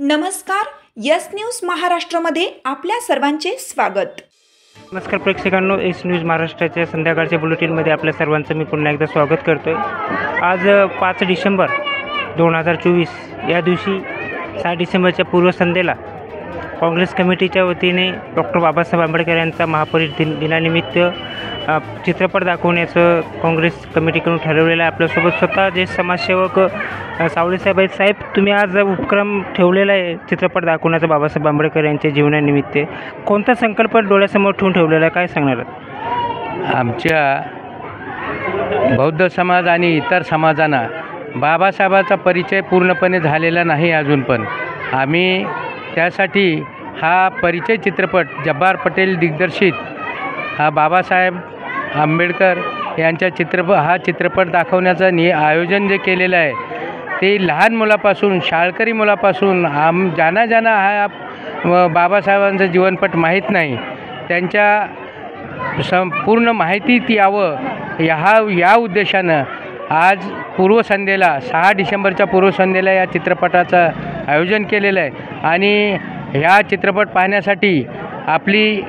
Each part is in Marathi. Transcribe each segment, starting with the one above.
नमस्कार, यस न्यूज महाराष्ट्रामध्ये आपल्या सर्वांचे स्वागत। नमस्कार प्रेक्षकांनो, एस न्यूज महाराष्ट्राच्या संध्याकाळच्या बुलेटिनमध्ये आपल्या सर्वांचं मी पुन्हा एकदा स्वागत करतो आहे। आज 5 डिसेंबर 2024 या दिवशी 6 डिसेंबरच्या पूर्वसंध्येला काँग्रेस कमिटीच्या वतीने डॉक्टर बाबासाहेब आंबेडकर यांचा दिनानिमित्त चित्रपट दाखवण्याचं काँग्रेस कमिटीकडून ठरवलेलं आहे। आपल्यासोबत स्वतः जे समाजसेवक सावळेसाहेब आहेत। साहेब, तुम्ही आज उपक्रम ठेवलेला आहे चित्रपट दाखवण्याचा बाबासाहेब आंबेडकर यांच्या जीवनानिमित्त, कोणता संकल्प डोळ्यासमोर ठेवून ठेवलेला आहे, काय सांगणार? आमच्या बौद्ध समाज आणि इतर समाजांना बाबासाहेबाचा परिचय पूर्णपणे झालेला नाही अजून, पण आम्ही त्यासाठी हा परिचय चित्रपट जब्बार पटेल दिग्दर्शित हा बाबासाहेब आंबेडकर यांच्या हा चित्रपट दाखवण्याचं आयोजन जे केलेलं आहे ते लहान मुलापासून शाळकरी मुलापासून ज्यांना हा बाबासाहेबांचं जीवनपट माहीत नाही त्यांच्या संपूर्ण माहिती ती यावं या उद्देशानं आज पूर्वसंध्येला 6 डिसेंबरच्या पूर्वसंध्येला या चित्रपटाचं आयोजन केलेलं आहे। आणि ह्या चित्रपट पाहण्यासाठी आपली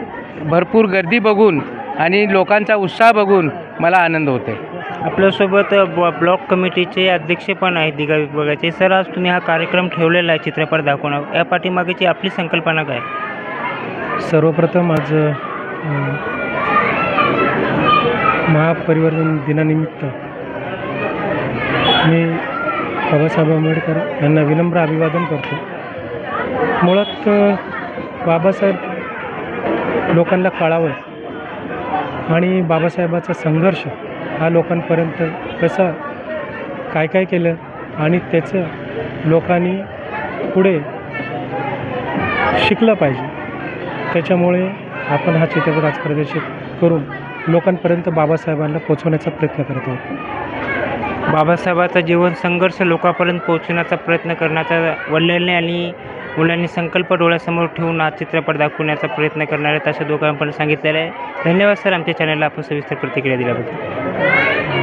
भरपूर गर्दी बघून आणि लोकांचा उत्साह बघून मला आनंद होतो आहे। आपल्यासोबत ब्लॉक कमिटीचे अध्यक्ष पण आहेत दिघा विभागाचे। सर, आज तुम्ही हा कार्यक्रम ठेवलेला आहे चित्रपट दाखवणं, या पाठीमागेची आपली संकल्पना काय? सर्वप्रथम आज महापरिवर्तन दिनानिमित्त मी बाबासाहेब आंबेडकर यांना विनम्र अभिवादन करतो। मुळात बाबासाहेब लोकांना कळावं आणि बाबासाहेबाचा संघर्ष हा लोकांपर्यंत कसा काय केलं आणि त्याचं लोकांनी पुढे शिकलं पाहिजे, त्याच्यामुळे आपण हा चित्रपट आज प्रदर्शित करून लोकांपर्यंत बाबासाहेबांना पोचवण्याचा प्रयत्न करत आहोत। बाबासाहेबांचा जीवन संघर्ष लोकांपर्यंत पोहोचवण्याचा प्रयत्न करण्याचा वडिलांनी आणि मुलांनी संकल्प डोळ्यासमोर ठेवून हा चित्रपट दाखवण्याचा प्रयत्न करणार आहेत, असं दोघांनी पण सांगितलेलं आहे। धन्यवाद सर, आमच्या चॅनलला आपण सविस्तर प्रतिक्रिया दिल्याबद्दल।